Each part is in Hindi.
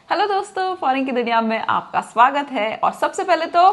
हेलो दोस्तों, फॉरेन की दुनिया में आपका स्वागत है। और सबसे पहले तो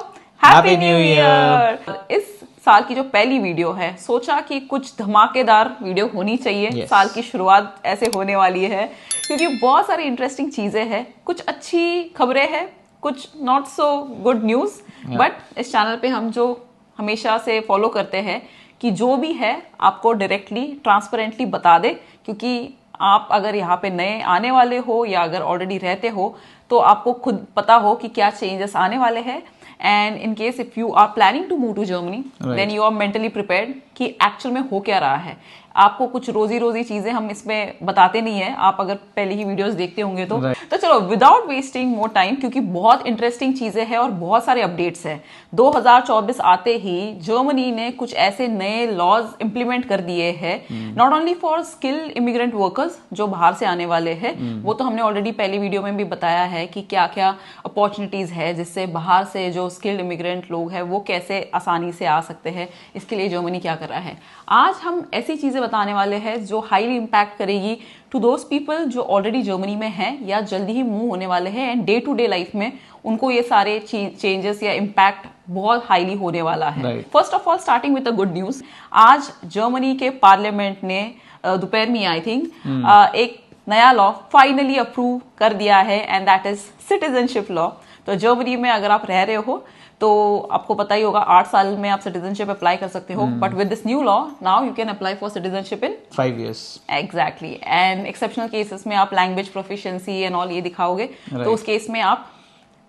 हैप्पी न्यू ईयर। इस साल की जो पहली वीडियो है, सोचा कि कुछ धमाकेदार वीडियो होनी चाहिए। Yes. साल की शुरुआत ऐसे होने वाली है क्योंकि बहुत सारी इंटरेस्टिंग चीजें हैं, कुछ अच्छी खबरें हैं, कुछ not so good news. But इस चैनल पे हम जो हमेशा से फॉलो करते हैं कि जो भी है आपको डायरेक्टली ट्रांसपेरेंटली बता दे, क्योंकि आप अगर यहाँ पे नए आने वाले हो या अगर ऑलरेडी रहते हो तो आपको खुद पता हो कि क्या चेंजेस आने वाले हैं। And in case if you are planning to move to Germany, then you are mentally prepared कि एक्चुअल में हो क्या रहा है। आपको कुछ रोजी रोजी चीजें हम इसमें बताते नहीं है, आप अगर पहले ही वीडियोस देखते होंगे तो चलो विदाउट वेस्टिंग मोर टाइम, क्योंकि बहुत इंटरेस्टिंग चीजें हैं और बहुत सारे अपडेट्स हैं। 2024 आते ही जर्मनी ने कुछ ऐसे नए लॉज इंप्लीमेंट कर दिए हैं, not only for skill immigrant workers जो बाहर से आने वाले हैं, वो तो हमने ऑलरेडी पहली वीडियो में भी बताया है कि क्या क्या अपॉर्चुनिटीज है जिससे बाहर से जो स्किल्ड इमिग्रेंट लोग हैं वो कैसे आसानी से आ सकते हैं। इसके लिए जर्मनी क्या कर रहा है, आज हम ऐसी चीजें बताने वाले हैं जो हाईली इंपैक्ट करेगी टू दोज पीपल जो ऑलरेडी जर्मनी में हैं या जल्दी ही मूव होने वाले हैं। And day to day life में उनको ये सारे चेंजेस या इम्पैक्ट बहुत हाईली होने वाला है। First of all starting with the good news, आज जर्मनी के पार्लियामेंट ने दोपहर में आई थिंक एक नया लॉ फाइनली अप्रूव कर दिया है and that is citizenship law. तो जर्मनी में अगर आप रह रहे हो तो आपको पता ही होगा 8 साल में आप सिटीजनशिप अप्लाई कर सकते हो, but with this new law now you can apply for citizenship in 5 years। Exactly. And exceptional cases में आप लैंग्वेज प्रोफिशिएंसी एंड ऑल ये दिखाओगे तो उस केस में आप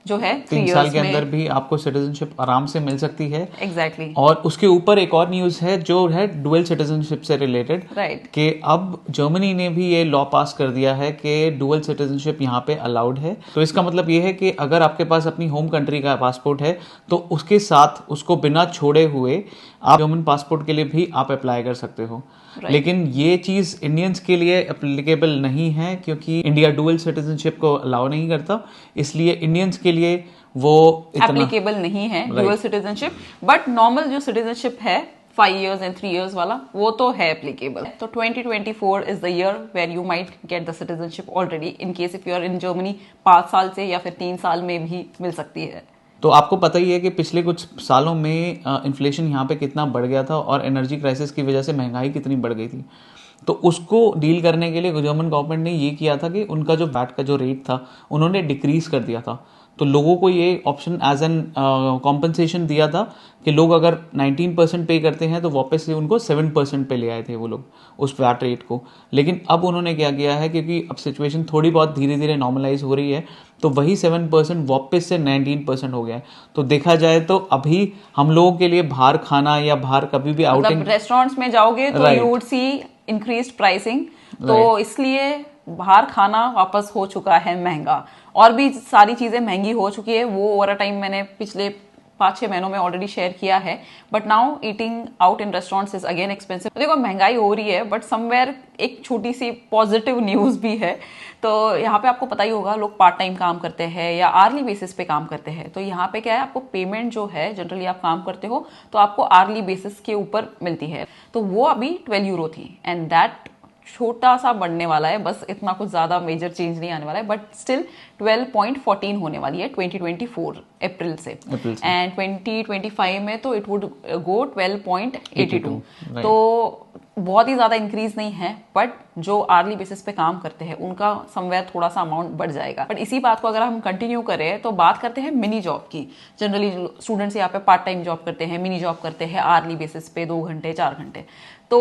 जो है 3 साल के अंदर भी आपको सिटीजनशिप आराम से मिल सकती है। एग्जैक्टली। और उसके ऊपर एक और न्यूज है जो है डुअल सिटीजनशिप से रिलेटेड, राइट, कि अब जर्मनी ने भी ये लॉ पास कर दिया है कि डुअल सिटीजनशिप यहाँ पे अलाउड है। तो इसका मतलब ये है कि अगर आपके पास अपनी होम कंट्री का पासपोर्ट है तो उसके साथ उसको बिना छोड़े हुए आप जर्मन पासपोर्ट के लिए भी आप अप्लाई कर सकते हो। लेकिन ये चीज इंडियंस के लिए एप्लीकेबल नहीं है क्योंकि इंडिया डुअल सिटीजनशिप को अलाउ नहीं करता, इसलिए इंडियंस के लिए वो एप्लीकेबल नहीं है डुअल सिटीजनशिप। बट नॉर्मल जो सिटीजनशिप है 5 years and 3 years वाला वो तो है एप्लीकेबल। तो 2024 is the year where you might get the citizenship already in case if you are in Germany. 5 साल से या फिर 3 साल में भी मिल सकती है। तो आपको पता ही है कि पिछले कुछ सालों में इन्फ्लेशन यहाँ पे कितना बढ़ गया था और एनर्जी क्राइसिस की वजह से महंगाई कितनी बढ़ गई थी। तो उसको डील करने के लिए जर्मन गवर्नमेंट ने ये किया था कि उनका जो वैट का जो रेट था उन्होंने डिक्रीज कर दिया था। तो लोगों को ये ऑप्शन एज एन कॉम्पनसेशन दिया था कि लोग अगर 19% पे करते हैं तो वापस से उनको 7% पे ले आए थे वो लोग उस वैट रेट को। लेकिन अब उन्होंने क्या किया है, क्योंकि अब सिचुएशन थोड़ी बहुत धीरे धीरे नॉर्मलाइज हो रही है, तो वही 7% वापस से 19% हो गया है। तो देखा जाए तो अभी हम लोगों के लिए बाहर खाना या बाहर कभी भी आउटिंग रेस्टोरेंट्स में जाओगे तो you would see increased pricing. तो इसलिए बाहर खाना वापस हो चुका है महंगा, और भी सारी चीजें महंगी हो चुकी है। वो ओवर अ टाइम मैंने पिछले 5-6 महीनों में ऑलरेडी शेयर किया है। But now eating out in restaurants is again expensive. देखो महंगाई हो रही है, बट समवेयर एक छोटी सी पॉजिटिव न्यूज भी है। तो यहाँ पे आपको पता ही होगा लोग पार्ट टाइम काम करते हैं या आर्ली बेसिस पे काम करते हैं। तो यहाँ पे क्या है, आपको पेमेंट जो है जनरली आप काम करते हो तो आपको आर्ली बेसिस के ऊपर मिलती है। तो वो अभी 12 यूरो थी एंड दैट छोटा सा बढ़ने वाला है, बस इतना कुछ ज्यादा मेजर चेंज नहीं आने वाला है। बट स्टिल 12.14 होने वाली है 2024 अप्रैल से। एंड 2025 में तो इट वुड गो 12.82। तो बहुत ही ज्यादा इंक्रीज नहीं है, बट जो आर्ली बेसिस पे काम करते हैं उनका समवेयर थोड़ा सा अमाउंट बढ़ जाएगा। बट इसी बात को अगर हम कंटिन्यू करें तो बात करते हैं मिनी जॉब की। जनरली स्टूडेंट्स यहाँ पे पार्ट टाइम जॉब करते हैं, मिनी जॉब करते हैं आर्ली बेसिस पे 2 घंटे 4 घंटे। तो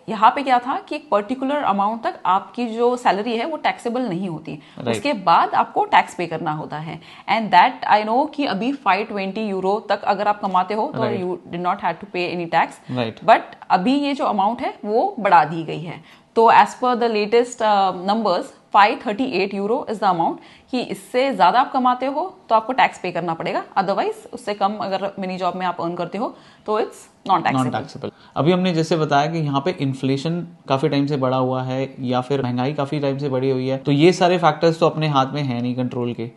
यहाँ पे क्या था कि एक पर्टिकुलर अमाउंट तक आपकी जो सैलरी है वो टैक्सेबल नहीं होती, उसके बाद आपको टैक्स पे करना होता है। एंड दैट आई नो कि अभी 520 यूरो तक अगर आप कमाते हो तो you did not have to pay any tax. But अभी ये जो अमाउंट है वो बढ़ा दी गई है। तो as per the latest numbers 538 euro is the amount, कि इससे ज्यादा आप कमाते हो तो आपको टैक्स पे करना पड़ेगा, अदरवाइज उससे कम अगर मिनी जॉब में आप अर्न करते हो तो इट्स नॉन टैक्सेबल। अभी हमने जैसे बताया कि यहाँ पे इन्फ्लेशन काफी टाइम से बढ़ा हुआ है या फिर महंगाई काफी टाइम से बढ़ी हुई है, तो ये सारे फैक्टर्स तो अपने हाथ में है नहीं कंट्रोल के।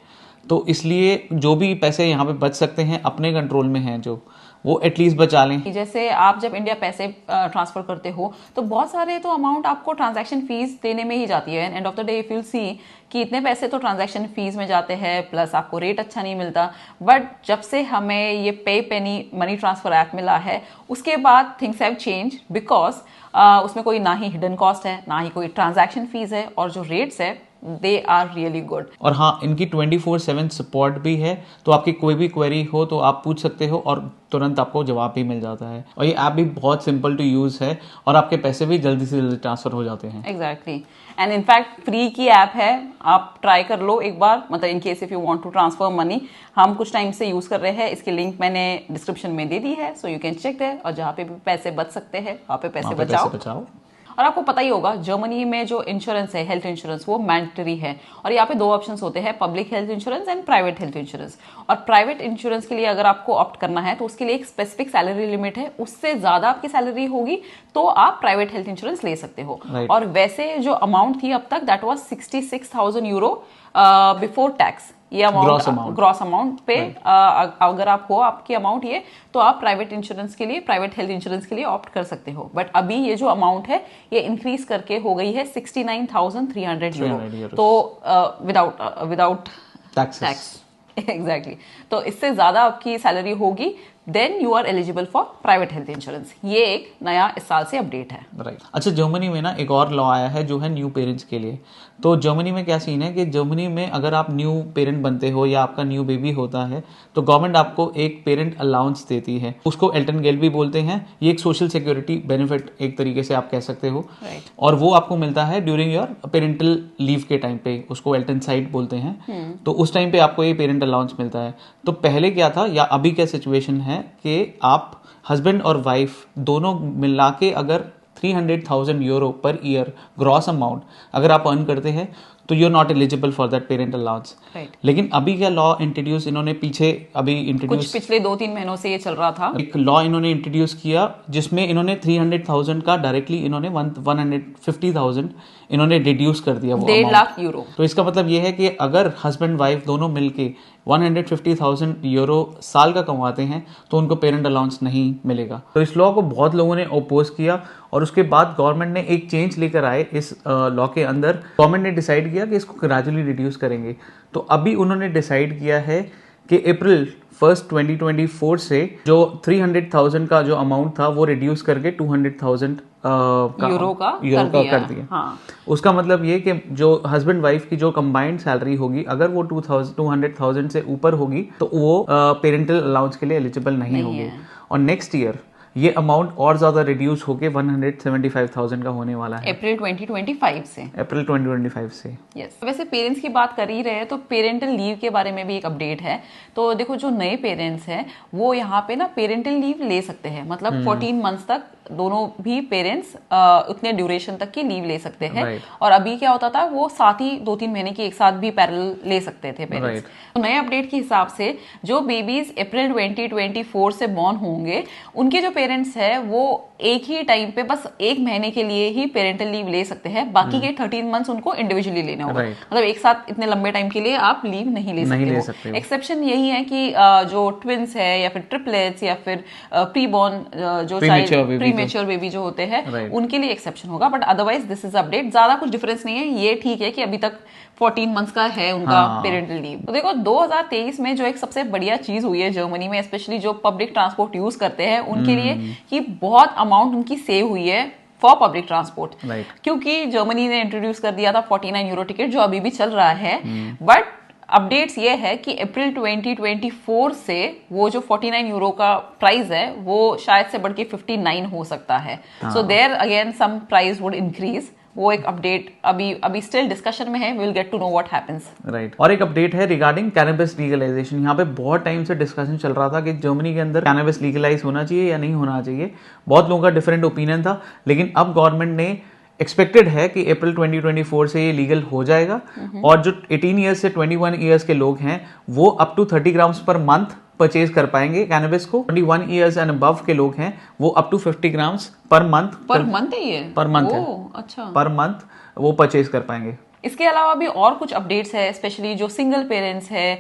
तो इसलिए जो भी पैसे यहाँ पे बच सकते हैं अपने कंट्रोल में हैं, जो वो एटलीस्ट बचा लें। जैसे आप जब इंडिया पैसे ट्रांसफर करते हो तो बहुत सारे तो अमाउंट आपको ट्रांजैक्शन फीस देने में ही जाती है। End of the day if you see कि इतने पैसे तो ट्रांजैक्शन फीस में जाते हैं, प्लस आपको रेट अच्छा नहीं मिलता। बट जब से हमें ये पे पेनी मनी ट्रांसफर ऐप मिला है उसके बाद थिंग्स हैव चेंज, बिकॉज उसमें कोई ना ही हिडन कॉस्ट है, ना ही कोई ट्रांजैक्शन फीस है, और जो रेट्स है दे आर रियली गुड। और हाँ, इनकी 24/7 सपोर्ट भी है, तो आपकी कोई भी क्वेरी हो तो आप पूछ सकते हो और तुरंत आपको जवाब भी मिल जाता है। और ये ऐप भी बहुत सिंपल टू यूज है और आपके पैसे भी जल्दी से जल्दी ट्रांसफर हो जाते हैं। एग्जैक्टली, एंड इनफैक्ट फ्री की ऐप है, आप ट्राई कर लो एक बार, मतलब in case if you want to transfer money. हम कुछ टाइम से यूज कर रहे हैं, इसकी लिंक मैंने डिस्क्रिप्शन में दे दी है, so you can check there. और जहाँ पे भी पैसे बच सकते हैं वहाँ पे पैसे बचाओ। और आपको पता ही होगा जर्मनी में जो इंश्योरेंस है, हेल्थ इंश्योरेंस, वो मैंडेटरी है। और यहाँ पे दो ऑप्शंस होते हैं, public health insurance and private health insurance. और प्राइवेट इंश्योरेंस के लिए अगर आपको ऑप्ट करना है तो उसके लिए एक स्पेसिफिक सैलरी लिमिट है, उससे ज्यादा आपकी सैलरी होगी तो आप प्राइवेट हेल्थ इंश्योरेंस ले सकते हो। और वैसे जो अमाउंट थी अब तक that was 66,000 euro before tax. ये अमाउंट ग्रॉस अमाउंट पे अगर आप हो आपकी अमाउंट ये, तो आप प्राइवेट इंश्योरेंस के लिए, प्राइवेट हेल्थ इंश्योरेंस के लिए ऑप्ट कर सकते हो। बट अभी ये जो अमाउंट है ये इंक्रीज करके हो गई है 69,300 यूरो, तो विदाउट टैक्स। एग्जैक्टली, तो इससे ज्यादा आपकी सैलरी होगी then you are eligible for private health insurance. ये एक नया इस साल से अपडेट है। राइट। अच्छा, जर्मनी में ना एक और लॉ आया है जो है न्यू पेरेंट्स के लिए। तो जर्मनी में क्या सीन है कि जर्मनी में अगर आप न्यू पेरेंट बनते हो या आपका न्यू बेबी होता है तो गवर्नमेंट आपको एक पेरेंट अलाउंस देती है, उसको एल्टन गेल्ड भी बोलते हैं। ये एक सोशल सिक्योरिटी बेनिफिट एक तरीके से आप कह सकते हो। और वो आपको मिलता है ड्यूरिंग योर पेरेंटल लीव के टाइम पे, उसको एल्टन साइड बोलते हैं। तो उस टाइम पे आपको ये पेरेंट अलाउंस मिलता है। तो पहले क्या था या अभी क्या सिचुएशन है कि आप हस्बैंड और वाइफ दोनों मिला के अगर 300,000 euro per year gross amount अगर आप अर्न करते हैं तो you are not eligible for that parent allowance. लेकिन अभी क्या लॉ इंट्रोड्यूस इन्होंने कुछ पिछले 2-3 महीनों से ये चल रहा था, एक लॉ इन्होंने इंट्रोड्यूस किया जिसमें इन्होंने 300,000 का डायरेक्टली इन्होंने 150,000 इन्होंने रिड्यूस कर दिया, वो 1.5 लाख यूरो। तो इसका मतलब ये है कि अगर हस्बैंड वाइफ दोनों मिलके 150,000 यूरो साल का कमाते हैं तो उनको पेरेंट अलाउंस नहीं मिलेगा। तो इस लॉ को बहुत लोगों ने ओपोज किया और उसके बाद गवर्नमेंट ने एक चेंज लेकर आए इस लॉ के अंदर। गवर्नमेंट ने डिसाइड किया कि इसको ग्रेजुअली रिड्यूस करेंगे। तो अभी उन्होंने डिसाइड किया है कि अप्रैल 1, 2024 से जो 300,000 का जो अमाउंट था वो रिड्यूस करके 200,000 यूरो का कर दिया। हाँ। उसका मतलब ये कि जो हस्बैंड वाइफ की जो कंबाइंड सैलरी होगी अगर वो 200,000 से ऊपर होगी तो वो पेरेंटल अलाउंस के लिए एलिजिबल नहीं होगी। और नेक्स्ट ईयर ये अमाउंट और ज्यादा रिड्यूस होके 175,000 का होने वाला है अप्रैल 2025 से। अप्रैल 2025 से। यस। वैसे पेरेंट्स की बात कर ही रहे हैं तो पेरेंटल लीव के बारे में भी एक अपडेट है। तो देखो जो नए पेरेंट्स हैं वो यहाँ पे ना पेरेंटल लीव ले सकते हैं, मतलब 14 मंथ्स तक दोनों भी पेरेंट्स उतने ड्यूरेशन तक की लीव ले सकते हैं। और अभी क्या होता था वो साथ ही 2-3 महीने की एक साथ भी पैरेलल ले सकते थे पेरेंट्स। तो नए अपडेट के हिसाब से जो बेबीज अप्रैल 2024 से बॉर्न होंगे उनके जो पेरेंट्स है वो एक ही टाइम पे बस 1 महीने के लिए ही पेरेंटल लीव ले सकते हैं, बाकी के 13 मंथ्स उनको इंडिविजुअली लेना होगा। मतलब एक साथ इतने लंबे टाइम के लिए आप लीव नहीं ले सकते हो। एक्सेप्शन यही है कि जो ट्विंस है या फिर ट्रिपलेट्स या फिर प्री बॉर्न जो चाइल्ड प्रीमेच्योर बेबी जो होते हैं उनके लिए एक्सेप्शन होगा। But otherwise this is update, ज्यादा कुछ डिफरेंस नहीं है। ये ठीक है कि अभी तक 14 मंथ्स का है उनका पेरेंटल लीव। तो देखो 2023 में जो एक सबसे बढ़िया चीज हुई है जर्मनी में, स्पेशली जो पब्लिक ट्रांसपोर्ट यूज करते हैं उनके लिए, कि बहुत अमाउंट उनकी सेव हुई है फॉर पब्लिक ट्रांसपोर्ट। क्योंकि जर्मनी ने इंट्रोड्यूस कर दिया था 49 यूरो टिकट जो अभी भी चल रहा है। बट अपडेट्स ये है कि अप्रैल 2024 से वो जो 49 यूरो का प्राइस है वो शायद से बढ़ के 59 हो सकता है। So there again some price would increase. वो एक अपडेट अभी स्टिल डिस्कशन में है, we will get to know what happens. Right. और एक अपडेट है रिगार्डिंग कैनबिस लीगलाइजेशन। यहाँ पे बहुत टाइम से डिस्कशन चल रहा था कि जर्मनी के अंदर कैनबिस लीगलाइज होना चाहिए या नहीं होना चाहिए। बहुत लोगों का डिफरेंट ओपिनियन था, लेकिन अब गवर्नमेंट ने एक्सपेक्टेड है कि अप्रैल 2024 से ये लीगल हो जाएगा। और जो 18 ईयर्स से 21 ईयर्स के लोग हैं वो up to 30 grams per month purchase कर पाएंगे कैनबिस को। 21 ईयर्स एंड अबव के लोग हैं वो up to 50 grams per month है ये पर मंथ है। अच्छा, पर मंथ वो परचेज कर पाएंगे। इसके अलावा भी और कुछ अपडेट्स है, स्पेशली जो सिंगल पेरेंट्स है,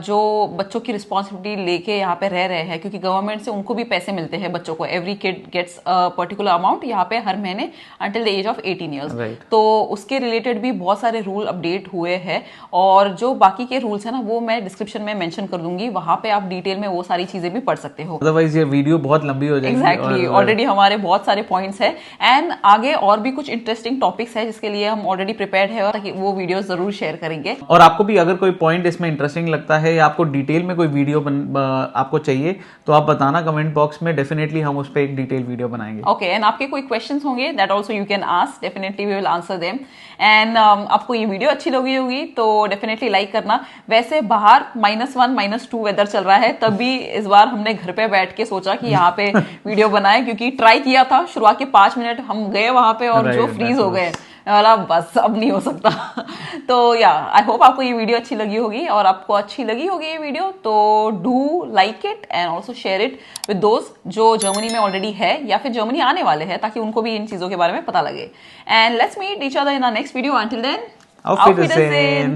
जो बच्चों की रिस्पॉन्सिबिलिटी लेके यहाँ पे रह रहे हैं, क्योंकि गवर्नमेंट से उनको भी पैसे मिलते हैं बच्चों को, every kid gets particular amount यहाँ पे हर महीने until the age of 18 years. तो उसके रिलेटेड भी बहुत सारे रूल अपडेट हुए हैं, और जो बाकी के रूल्स है ना वो मैं डिस्क्रिप्शन में मेंशन कर दूंगी, वहां पे आप डिटेल में वो सारी चीजें भी पढ़ सकते हो, अदरवाइज ये वीडियो बहुत लंबी हो जाएगी। एग्जैक्टली, ऑलरेडी हमारे बहुत सारे पॉइंट्स है, एंड आगे और भी कुछ इंटरेस्टिंग टॉपिक्स है जिसके लिए हम ऑलरेडी प्रिपेयर्ड है, ताकि वो वीडियो जरूर शेयर करेंगे। और आपको भी अगर कोई पॉइंट इसमें इंटरेस्टिंग लगता है या आपको डिटेल में कोई वीडियो आपको चाहिए तो आप बताना कमेंट बॉक्स में, डेफिनेटली हम उस पर एक डिटेल वीडियो बनाएंगे। ओके, एंड आपके कोई क्वेश्चंस होंगे that also you can ask, definitely we will answer them. And आपको ये वीडियो अच्छी लगी होगी तो डेफिनेटली लाइक करना। वैसे बाहर -1 -2 वेदर चल रहा है, तब भी इस बार हमने घर पे बैठ के सोचा कि यहाँ पे वीडियो बनाए, क्योंकि ट्राई किया था शुरुआत के 5 मिनट हम गए वहां पे और जो फ्रीज हो गए, वाला बस अब नहीं हो सकता। तो या आई होप आपको ये वीडियो अच्छी लगी होगी, और आपको अच्छी लगी होगी ये वीडियो तो do like it and also share it with दोस्त जो जर्मनी में ऑलरेडी है या फिर जर्मनी आने वाले हैं, ताकि उनको भी इन चीजों के बारे में पता लगे। And let's meet each other in our next video. Until then, auf Wiedersehen।